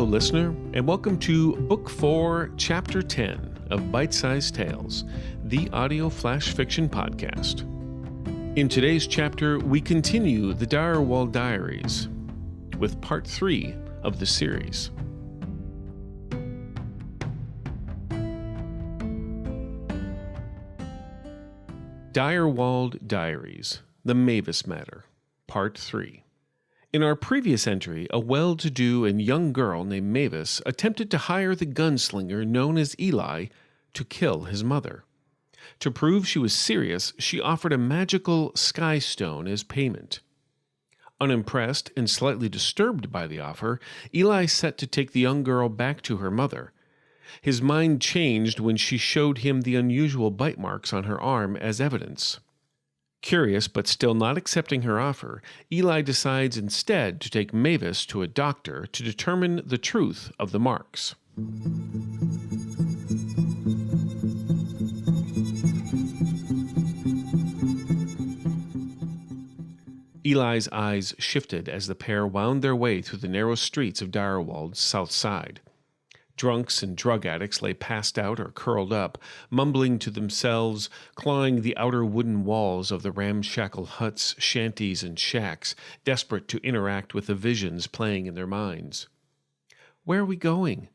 listener, and welcome to Book 4, Chapter 10 of Bite-Sized Tales, the audio flash fiction podcast. In today's chapter, we continue the Direwald Diaries with Part 3 of the series. Direwald Diaries, The Maevis Matter, Part 3. In our previous entry, a well-to-do and young girl named Maevis attempted to hire the gunslinger known as Eli to kill his mother. To prove she was serious, she offered a magical sky stone as payment. Unimpressed and slightly disturbed by the offer, Eli set to take the young girl back to her mother. His mind changed when she showed him the unusual bite marks on her arm as evidence. Curious but still not accepting her offer, Eli decides instead to take Maevis to a doctor to determine the truth of the marks. Eli's eyes shifted as the pair wound their way through the narrow streets of Direwald's south side. Drunks and drug addicts lay passed out or curled up, mumbling to themselves, clawing the outer wooden walls of the ramshackle huts, shanties, and shacks, desperate to interact with the visions playing in their minds. "Where are we going?"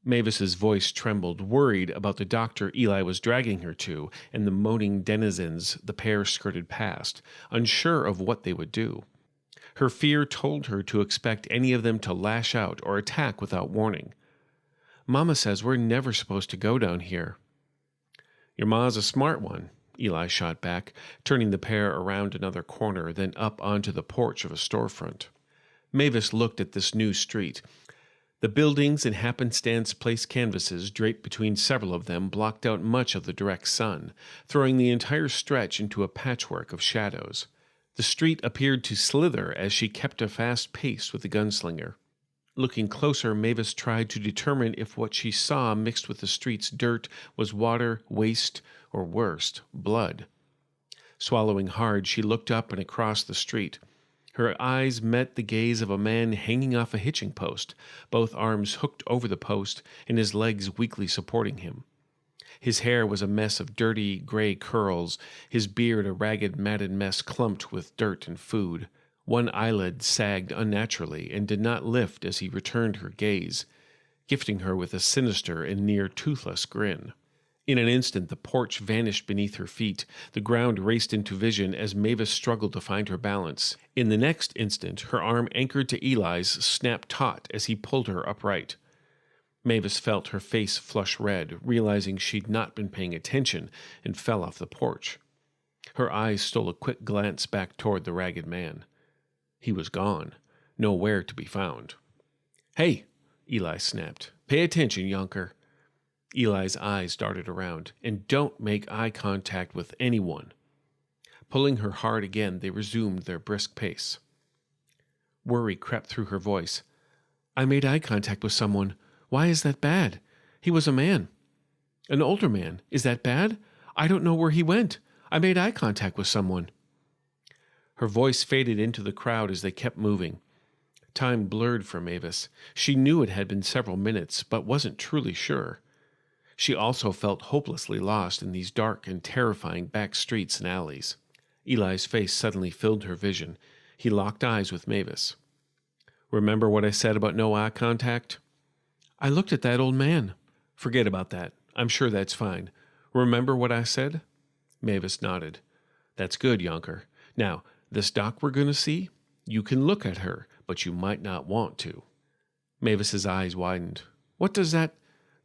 Maevis's voice trembled, worried about the doctor Eli was dragging her to and the moaning denizens the pair skirted past, unsure of what they would do. Her fear told her to expect any of them to lash out or attack without warning. "Mama says we're never supposed to go down here." "Your ma's a smart one," Eli shot back, turning the pair around another corner, then up onto the porch of a storefront. Maevis looked at this new street. The buildings and happenstance place canvases draped between several of them blocked out much of the direct sun, throwing the entire stretch into a patchwork of shadows. The street appeared to slither as she kept a fast pace with the gunslinger. Looking closer, Maevis tried to determine if what she saw mixed with the street's dirt was water, waste, or worst, blood. Swallowing hard, she looked up and across the street. Her eyes met the gaze of a man hanging off a hitching post, both arms hooked over the post and his legs weakly supporting him. His hair was a mess of dirty, gray curls, his beard a ragged, matted mess clumped with dirt and food. One eyelid sagged unnaturally and did not lift as he returned her gaze, gifting her with a sinister and near-toothless grin. In an instant, the porch vanished beneath her feet. The ground raced into vision as Maevis struggled to find her balance. In the next instant, her arm anchored to Eli's snapped taut as he pulled her upright. Maevis felt her face flush red, realizing she'd not been paying attention, and fell off the porch. Her eyes stole a quick glance back toward the ragged man. He was gone, nowhere to be found. "Hey," Eli snapped. "Pay attention, younker." Eli's eyes darted around. "And don't make eye contact with anyone." Pulling her hard again, they resumed their brisk pace. Worry crept through her voice. "I made eye contact with someone. Why is that bad? He was a man. An older man. Is that bad? I don't know where he went. I made eye contact with someone." Her voice faded into the crowd as they kept moving. Time blurred for Maevis. She knew it had been several minutes, but wasn't truly sure. She also felt hopelessly lost in these dark and terrifying back streets and alleys. Eli's face suddenly filled her vision. He locked eyes with Maevis. "Remember what I said about no eye contact?" "I looked at that old man." "Forget about that. I'm sure that's fine. Remember what I said?" Maevis nodded. "That's good, younker. Now, this doc we're going to see? You can look at her, but you might not want to." Maevis's eyes widened. "What does that—"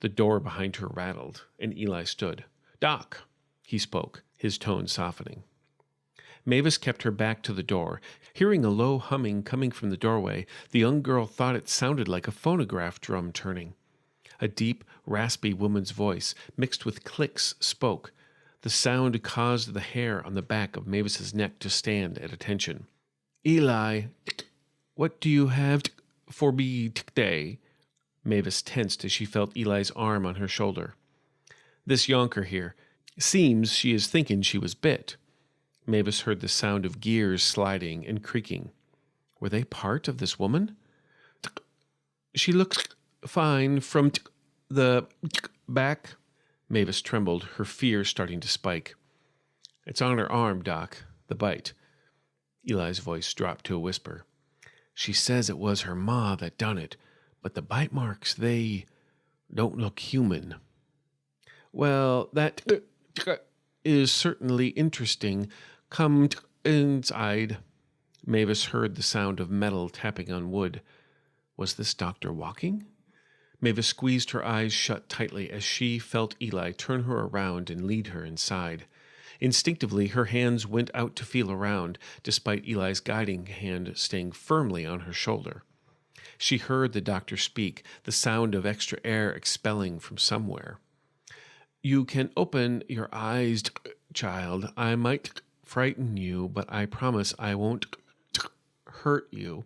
The door behind her rattled, and Eli stood. "Doc," he spoke, his tone softening. Maevis kept her back to the door. Hearing a low humming coming from the doorway, the young girl thought it sounded like a phonograph drum turning. A deep, raspy woman's voice, mixed with clicks, spoke. The sound caused the hair on the back of Maevis's neck to stand at attention. "Eli, what do you have for me today?" Maevis tensed as she felt Eli's arm on her shoulder. "This yonker here. Seems she is thinking she was bit." Maevis heard the sound of gears sliding and creaking. Were they part of this woman? "She looks Fine, from the back. Mavis trembled, her fear starting to spike. It's on her arm, Doc, the bite. Eli's voice dropped to a whisper. She says it was her ma that done it, but the bite marks, they don't look human. Well, that is certainly interesting. Come inside. Mavis heard the sound of metal tapping on wood. Was this doctor walking? Mavis squeezed her eyes shut tightly as she felt Eli turn her around and lead her inside. Instinctively, her hands went out to feel around, despite Eli's guiding hand staying firmly on her shoulder. She heard the doctor speak, the sound of extra air expelling from somewhere. You can open your eyes, child. I might frighten you, but I promise I won't hurt you.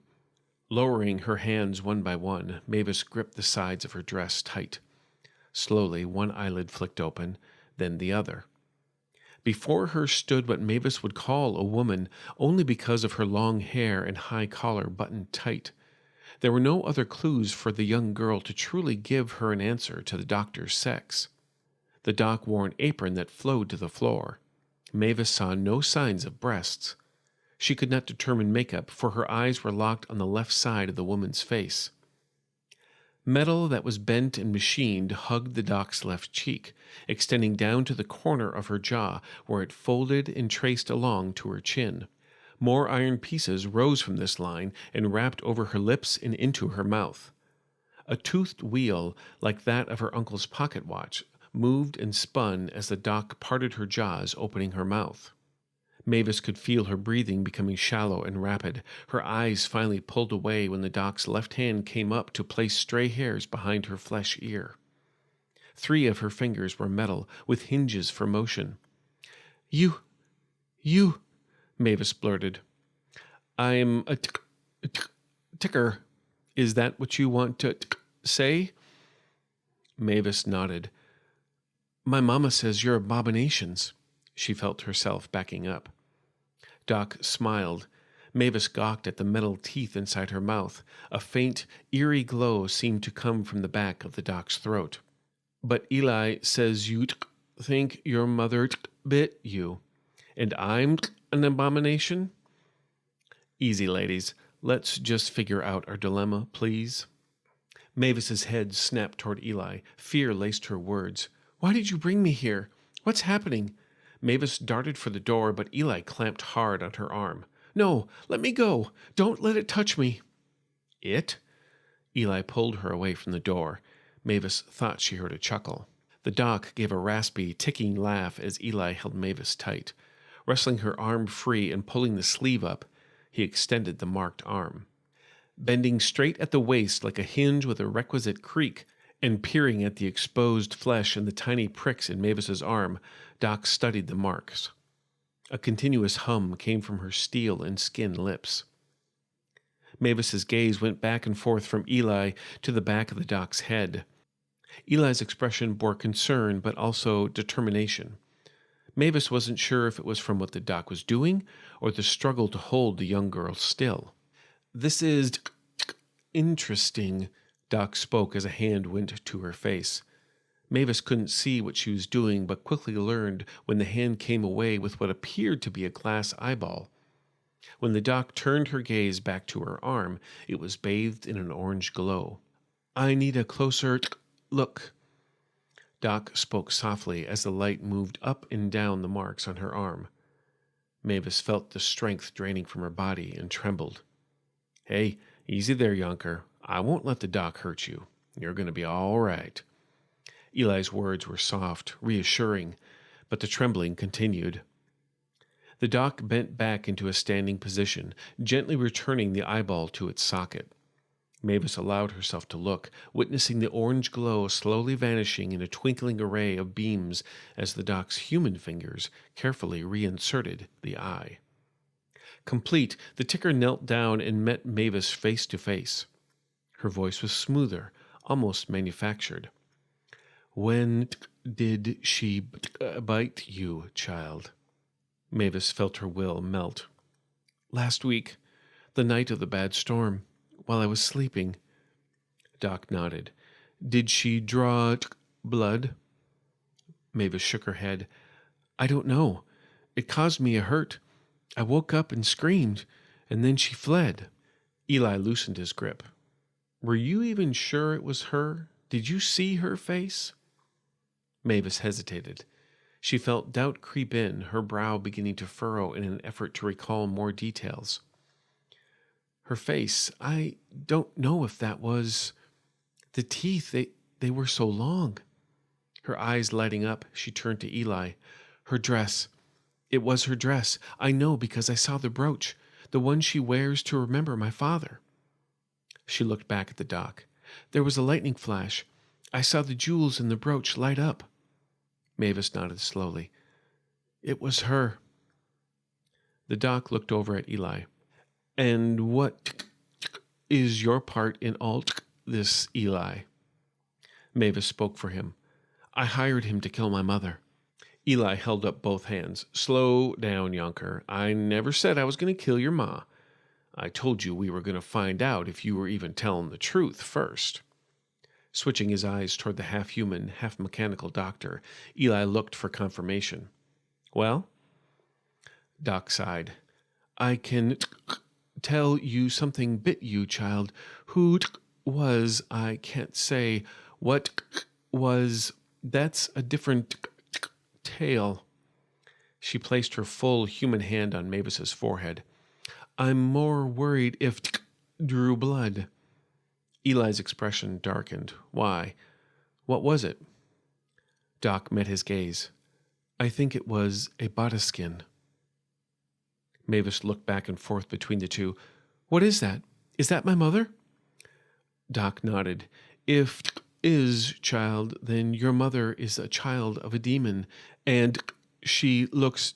Lowering her hands one by one, Mavis gripped the sides of her dress tight. Slowly, one eyelid flicked open, then the other. Before her stood what Mavis would call a woman, only because of her long hair and high collar buttoned tight. There were no other clues for the young girl to truly give her an answer to the doctor's sex. The doc wore an apron that flowed to the floor. Mavis saw no signs of breasts. She could not determine makeup, for her eyes were locked on the left side of the woman's face. Metal that was bent and machined hugged the doc's left cheek, extending down to the corner of her jaw, where it folded and traced along to her chin. More iron pieces rose from this line and wrapped over her lips and into her mouth. A toothed wheel, like that of her uncle's pocket watch, moved and spun as the doc parted her jaws, opening her mouth. Mavis could feel her breathing becoming shallow and rapid. Her eyes finally pulled away when the doc's left hand came up to place stray hairs behind her flesh ear. 3 of her fingers were metal, with hinges for motion. You, Mavis blurted. I'm a ticker. Is that what you want to say? Mavis nodded. My mama says you're abominations. She felt herself backing up. Doc smiled. Mavis gawked at the metal teeth inside her mouth. A faint, eerie glow seemed to come from the back of the doc's throat. But Eli says you think your mother bit you, and I'm an abomination? Easy, ladies. Let's just figure out our dilemma, please. Mavis's head snapped toward Eli. Fear laced her words. Why did you bring me here? What's happening? Mavis darted for the door, but Eli clamped hard on her arm. No, let me go. Don't let it touch me. It? Eli pulled her away from the door. Mavis thought she heard a chuckle. The doc gave a raspy, ticking laugh as Eli held Mavis tight. Wrestling her arm free and pulling the sleeve up, he extended the marked arm. Bending straight at the waist like a hinge with a requisite creak, and peering at the exposed flesh and the tiny pricks in Mavis's arm, Doc studied the marks. A continuous hum came from her steel and skin lips. Mavis's gaze went back and forth from Eli to the back of the doc's head. Eli's expression bore concern, but also determination. Mavis wasn't sure if it was from what the doc was doing or the struggle to hold the young girl still. This is interesting, Doc spoke as a hand went to her face. Mavis couldn't see what she was doing, but quickly learned when the hand came away with what appeared to be a glass eyeball. When the doc turned her gaze back to her arm, it was bathed in an orange glow. I need a closer look. Doc spoke softly as the light moved up and down the marks on her arm. Mavis felt the strength draining from her body and trembled. Hey, easy there, younker. I won't let the doc hurt you. You're going to be all right. Eli's words were soft, reassuring, but the trembling continued. The doc bent back into a standing position, gently returning the eyeball to its socket. Mavis allowed herself to look, witnessing the orange glow slowly vanishing in a twinkling array of beams as the doc's human fingers carefully reinserted the eye. Complete, the ticker knelt down and met Mavis face to face. Her voice was smoother, almost manufactured. When did she bite you, child? Mavis felt her will melt. Last week, the night of the bad storm, while I was sleeping. Doc nodded. Did she draw blood? Mavis shook her head. I don't know. It caused me a hurt. I woke up and screamed, and then she fled. Eli loosened his grip. Were you even sure it was her? Did you see her face? Mavis hesitated. She felt doubt creep in, her brow beginning to furrow in an effort to recall more details. Her face, I don't know if that was... The teeth, they were so long. Her eyes lighting up, she turned to Eli. Her dress. It was her dress. I know because I saw the brooch, the one she wears to remember my father. She looked back at the dock. There was a lightning flash. I saw the jewels in the brooch light up. Mavis nodded slowly. It was her. The doc looked over at Eli. And what is your part in all this, Eli? Mavis spoke for him. I hired him to kill my mother. Eli held up both hands. Slow down, Yonker. I never said I was going to kill your ma. I told you we were going to find out if you were even telling the truth first. Switching his eyes toward the half-human, half-mechanical doctor, Eli looked for confirmation. Well? Doc sighed. I can tell you something bit you, child. Who was, I can't say. What was, that's a different tale. She placed her full human hand on Mavis's forehead. I'm more worried if drew blood. Eli's expression darkened. Why? What was it? Doc met his gaze. I think it was a bodice skin. Mavis looked back and forth between the two. What is that? Is that my mother? Doc nodded. If is, child, then your mother is a child of a demon, and she looks,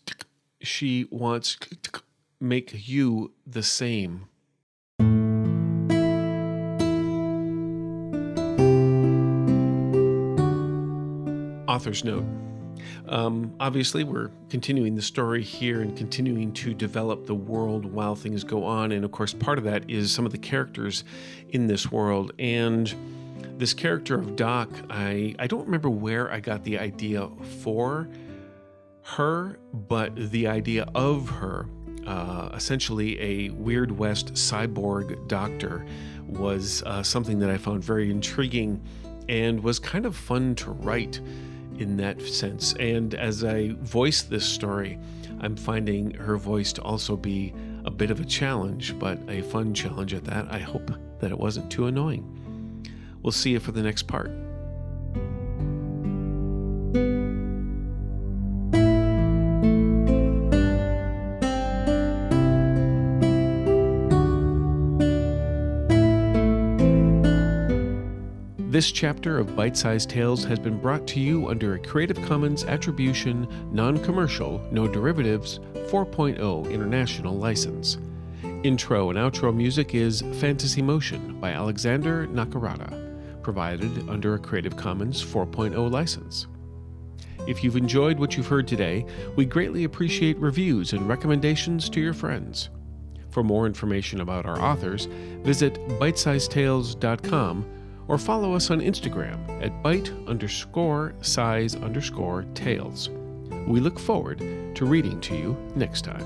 she wants make you the same. Author's note. Obviously, we're continuing the story here and continuing to develop the world while things go on. And of course, part of that is some of the characters in this world. And this character of Doc, I don't remember where I got the idea for her, but the idea of her, essentially a Weird West cyborg doctor, was something that I found very intriguing and was kind of fun to write in that sense. And as I voice this story, I'm finding her voice to also be a bit of a challenge, but a fun challenge at that. I hope that it wasn't too annoying. We'll see you for the next part. This chapter of Bite-Sized Tales has been brought to you under a Creative Commons Attribution, Non-Commercial, No Derivatives 4.0 International License. Intro and outro music is Fantasy Motion by Alexander Nakarada, provided under a Creative Commons 4.0 license. If you've enjoyed what you've heard today, we greatly appreciate reviews and recommendations to your friends. For more information about our authors, visit bitesizedtales.com or follow us on Instagram at bite_size_tales. We look forward to reading to you next time.